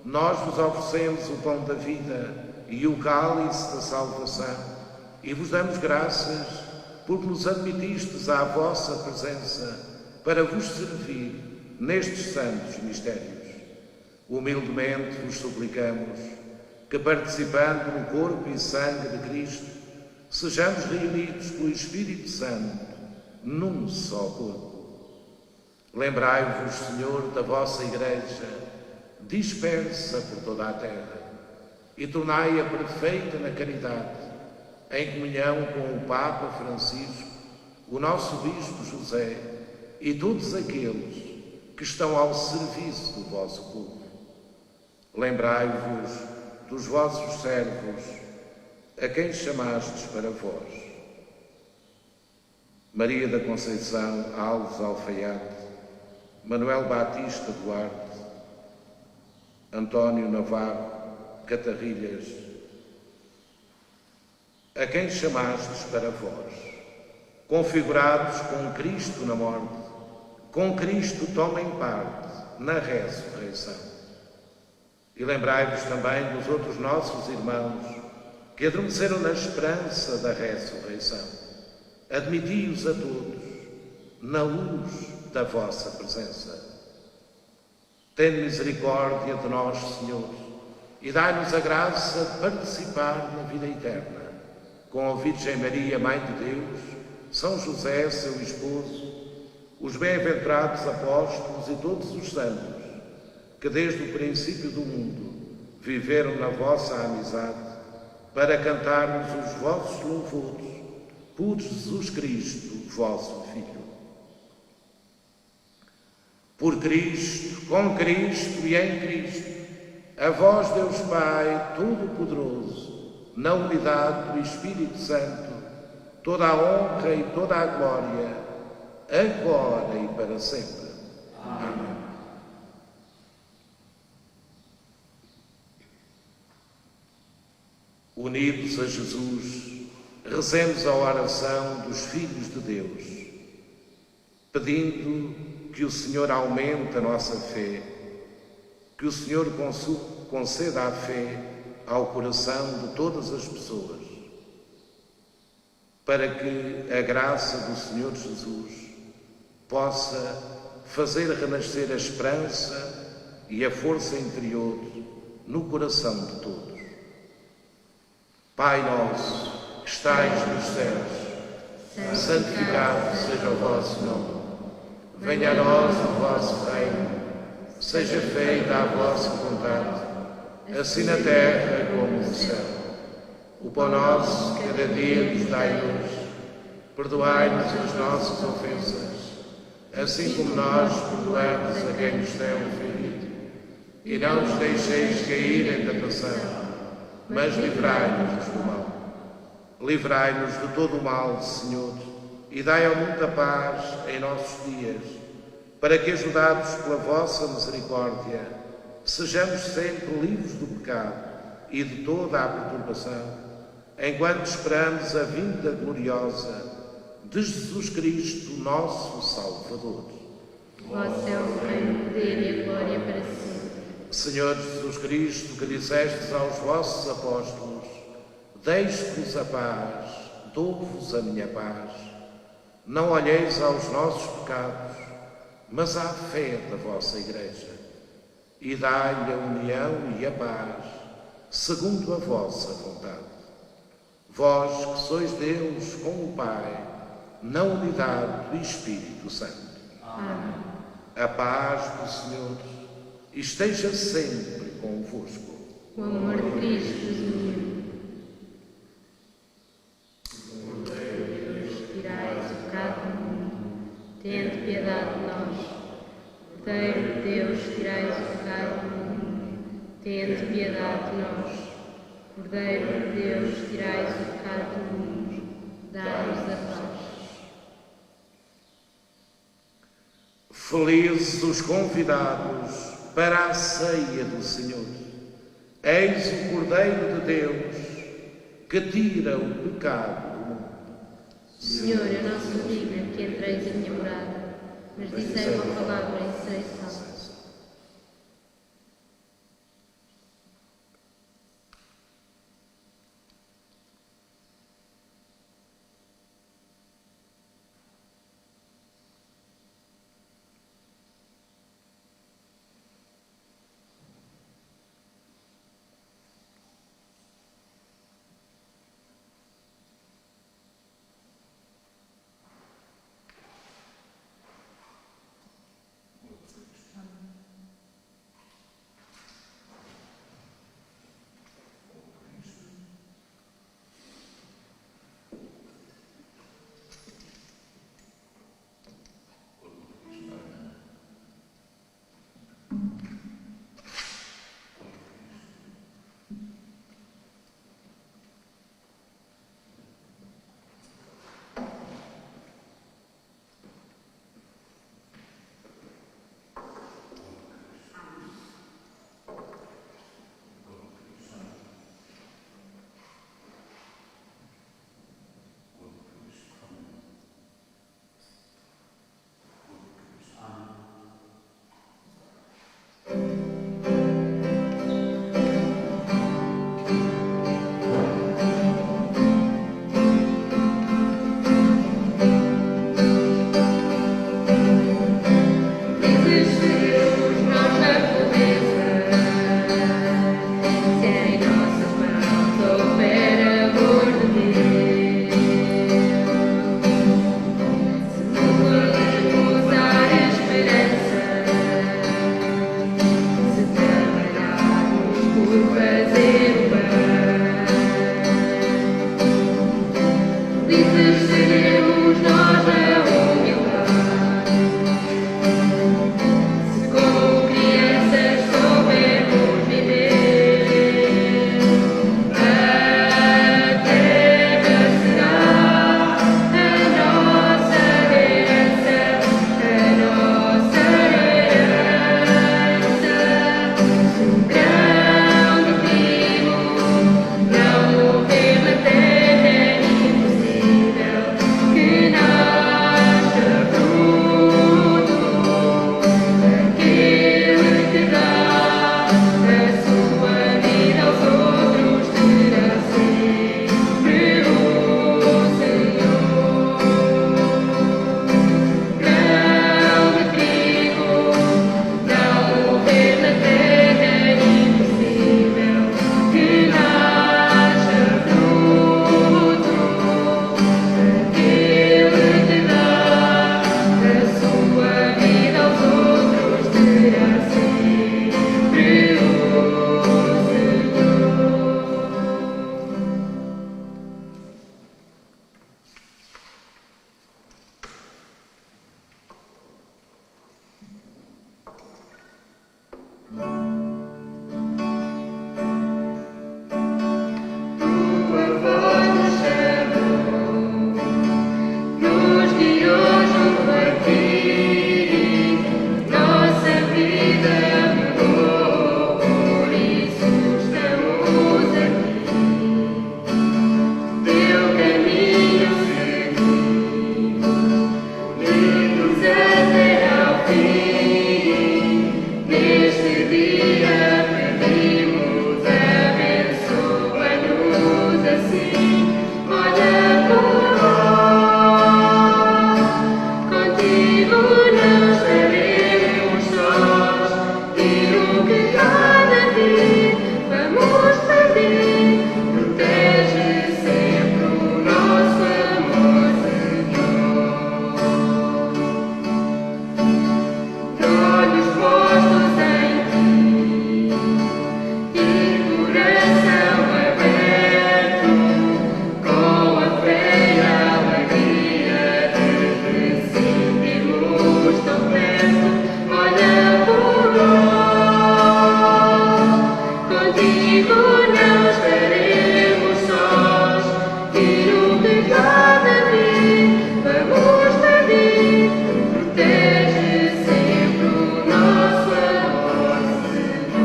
Speaker 1: nós vos oferecemos o pão da vida e o cálice da salvação, e vos damos graças porque nos admitistes à vossa presença para vos servir nestes santos mistérios. Humildemente vos suplicamos que, participando no corpo e sangue de Cristo, sejamos reunidos pelo Espírito Santo num só corpo. Lembrai-vos, Senhor, da vossa Igreja, dispersa por toda a terra, e tornai-a perfeita na caridade, em comunhão com o Papa Francisco, o nosso Bispo José e todos aqueles que estão ao serviço do vosso povo. Lembrai-vos dos vossos servos, a quem chamastes para vós. Maria da Conceição Alves Alfaiate, Manuel Batista Duarte, António Navarro Catarrilhas, a quem chamastes para vós. Configurados com Cristo na morte, com Cristo tomem parte na ressurreição. E lembrai-vos também dos outros nossos irmãos que adormeceram na esperança da ressurreição. Admiti-os a todos na luz da vossa presença. Tende misericórdia de nós, Senhor, e dai-nos a graça de participar na vida eterna, com a Virgem Maria, Mãe de Deus, São José, seu esposo, os bem-aventurados apóstolos e todos os santos, que desde o princípio do mundo viveram na vossa amizade, para cantarmos os vossos louvores por Jesus Cristo, vosso Filho. Por Cristo, com Cristo e em Cristo, a vós, Deus Pai Todo-Poderoso, na unidade do Espírito Santo, toda a honra e toda a glória, agora e para sempre. Amém. Unidos a Jesus, rezemos a oração dos filhos de Deus, pedindo que o Senhor aumente a nossa fé, que o Senhor conceda a fé ao coração de todas as pessoas, para que a graça do Senhor Jesus possa fazer renascer a esperança e a força interior no coração de todos. Pai nosso, que estais nos céus, santificado seja o vosso nome. Venha a nós o vosso reino, seja feita a vossa vontade, assim na terra como no céu. O pão nosso, cada dia nos dai hoje. Perdoai-nos as nossas ofensas, assim como nós perdoamos a quem nos tem ofendido. E não nos deixeis cair em tentação, mas livrai-nos do mal. Livrai-nos de todo o mal, Senhor, e dai ao mundo a paz em nossos dias, para que, ajudados pela vossa misericórdia, sejamos sempre livres do pecado e de toda a perturbação, enquanto esperamos a vinda gloriosa de Jesus Cristo, nosso Salvador.
Speaker 2: Vosso é o reino, o poder e a glória para sempre.
Speaker 1: Senhor Jesus Cristo, que dissestes aos vossos apóstolos: deixo-vos a paz, dou-vos a minha paz. Não olheis aos nossos pecados, mas à fé da vossa Igreja, e dai-lhe a união e a paz, segundo a vossa vontade. Vós que sois Deus com o Pai, na unidade do Espírito Santo.
Speaker 2: Amém.
Speaker 1: A paz do Senhor esteja sempre convosco.
Speaker 2: O amor de Cristo nos uniu. Tirais o pecado do mundo, tende piedade de nós. Cordeiro de Deus, tirais o pecado do mundo, tende piedade de nós. Cordeiro de Deus, tirais o pecado do mundo, dai-nos a paz.
Speaker 1: Felizes os convidados para a ceia do Senhor. Eis o Cordeiro de Deus que tira o pecado do mundo.
Speaker 2: Senhor, eu não sou digna que entreis a minha morada, mas dizei uma palavra e serei salvo. cúmplices seremos nós na humildade. Se como crianças soubermos viver, a terra será a nossa herança, a nossa herança. Se um grão de trigo não morrer na terra, é impossível que nasça fruto. Aquele que dá a sua vida aos outros será sempre o Senhor. Grão de trigo não morrer na terra, é impossível que nasça fruto. Aquele que dá a sua vida aos outros será sempre o Senhor. Tua voz nos chamou, nos guiou junto a ti, nossa vida mudou, por isso estamos aqui. Teu caminho seguimos, unidos até ao fim. Neste dia pedimos, abençoa-nos assim. Olha por nós, contigo não estaremos sós. E o que há de vir, vamos pedir. Protege sempre o nosso amor, Senhor. De olhos postos em ti e coração aberto, com a fé e a alegria de te sentirmos tão perto. Olha por nós, contigo não estaremos sós. E o que há de vir, vamos pedir. Protege sempre o nosso amor, Senhor.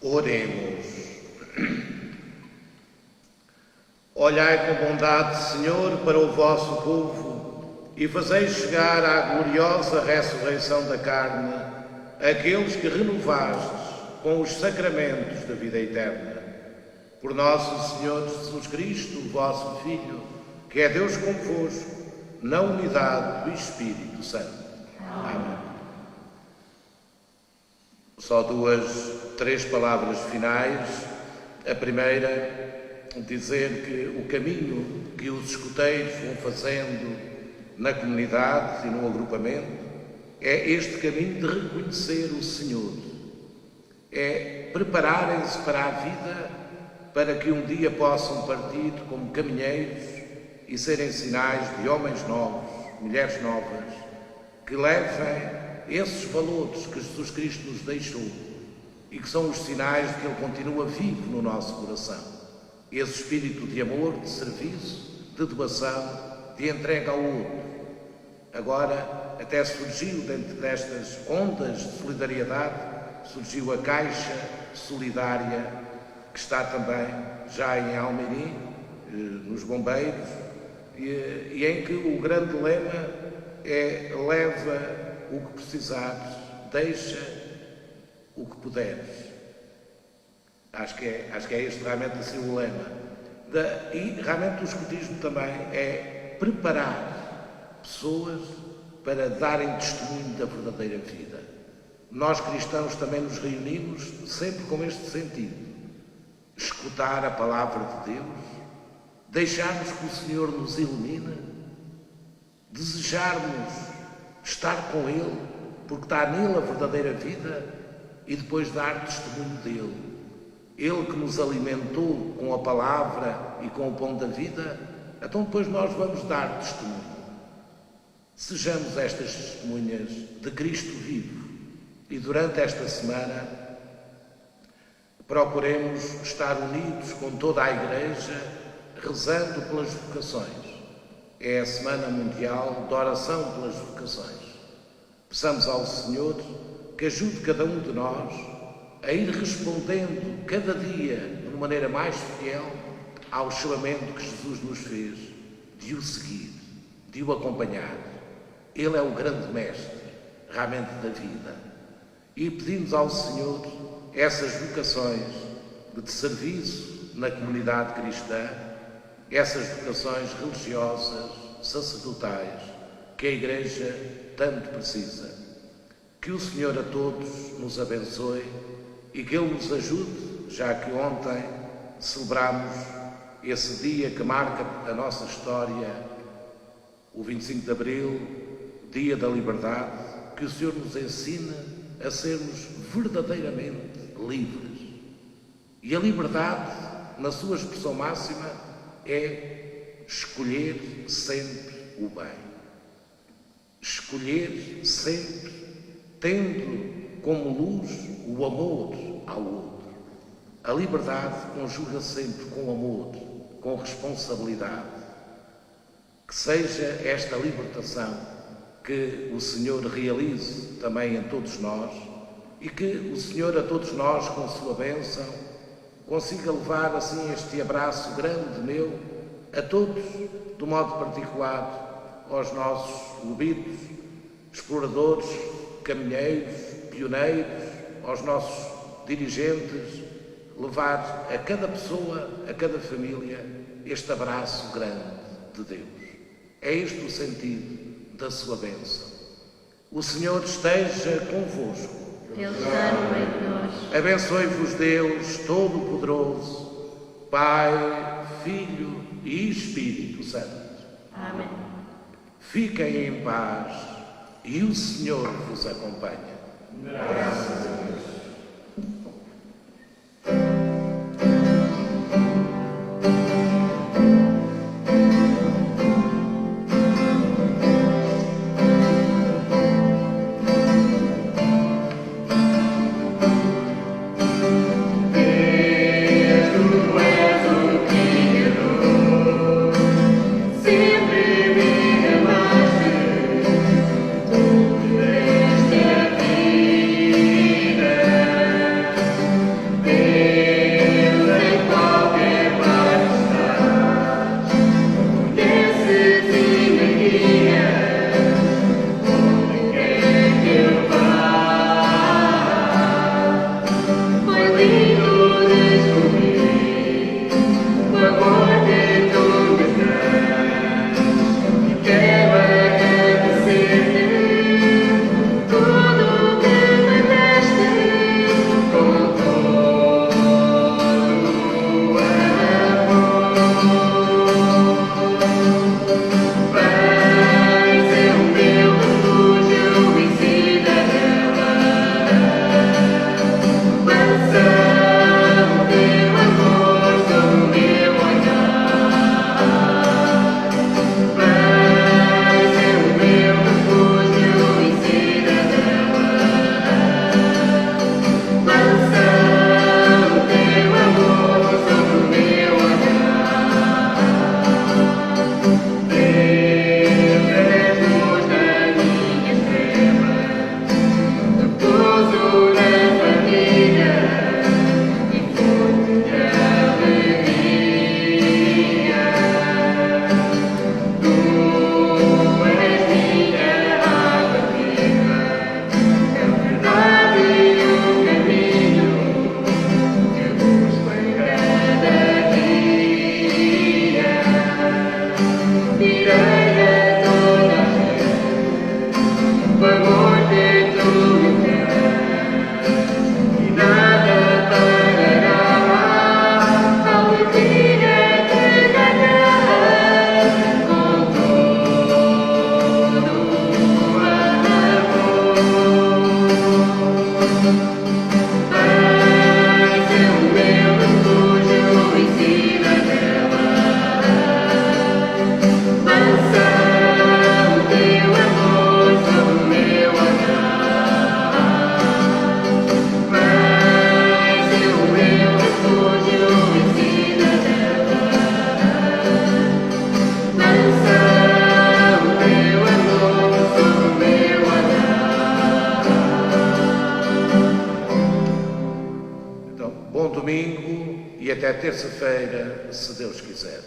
Speaker 1: Oremos. Olhai com bondade, Senhor, para o vosso povo e fazei chegar à gloriosa ressurreição da carne aqueles que renovastes com os sacramentos da vida eterna. Por nosso Senhor Jesus Cristo, vosso Filho, que é Deus convosco, na unidade do Espírito Santo. Amém. Só três palavras finais. A primeira, dizer que o caminho que os escuteiros vão fazendo na comunidade e no agrupamento é este caminho de reconhecer o Senhor. É prepararem-se para a vida, para que um dia possam partir como caminheiros e serem sinais de homens novos, mulheres novas, que levem esses valores que Jesus Cristo nos deixou e que são os sinais de que Ele continua vivo no nosso coração. Esse espírito de amor, de serviço, de doação, de entrega ao outro. Agora, até surgiu dentro destas ondas de solidariedade, surgiu a Caixa Solidária, que está também já em Almeirim, nos Bombeiros, e em que o grande lema é: leva o que precisares, deixa o que puderes. Acho que é este realmente assim o lema. E realmente o escotismo também é preparar pessoas para darem testemunho da verdadeira vida. Nós cristãos também nos reunimos sempre com este sentido: escutar a palavra de Deus, deixarmos que o Senhor nos ilumine, desejarmos estar com Ele, porque está nele a verdadeira vida, e depois dar testemunho dele. Ele que nos alimentou com a palavra e com o pão da vida, então depois nós vamos dar testemunho. Sejamos estas testemunhas de Cristo vivo, e durante esta semana procuremos estar unidos com toda a Igreja, rezando pelas vocações. É a Semana Mundial de Oração pelas Vocações. Peçamos ao Senhor que ajude cada um de nós a ir respondendo cada dia de uma maneira mais fiel ao chamamento que Jesus nos fez de o seguir, de o acompanhar. Ele é o grande mestre, realmente, da vida. E pedimos ao Senhor essas vocações de serviço na comunidade cristã, essas vocações religiosas, sacerdotais, que a Igreja tanto precisa. Que o Senhor a todos nos abençoe e que Ele nos ajude, já que ontem celebramos esse dia que marca a nossa história, o 25 de Abril, Dia da Liberdade, que o Senhor nos ensine a sermos verdadeiramente livres. E a liberdade, na sua expressão máxima, é escolher sempre o bem. Escolher sempre, tendo como luz o amor ao outro. A liberdade conjuga sempre com amor, com responsabilidade. Que seja esta libertação que o Senhor realize também em todos nós e que o Senhor a todos nós, com sua bênção, consiga levar assim este abraço grande meu a todos, de modo particular aos nossos lobitos, exploradores, caminheiros, pioneiros, aos nossos dirigentes, levar a cada pessoa, a cada família, este abraço grande de Deus. É este o sentido da sua bênção. O Senhor esteja convosco.
Speaker 2: Ele está no meio de nós.
Speaker 1: Abençoe-vos Deus Todo-Poderoso, Pai, Filho e Espírito Santo.
Speaker 2: Amém.
Speaker 1: Fiquem em paz e o Senhor vos acompanha.
Speaker 2: Graças a Deus.
Speaker 6: Sempre me amaste, tu me deste a vida.
Speaker 1: e até terça-feira, se Deus quiser.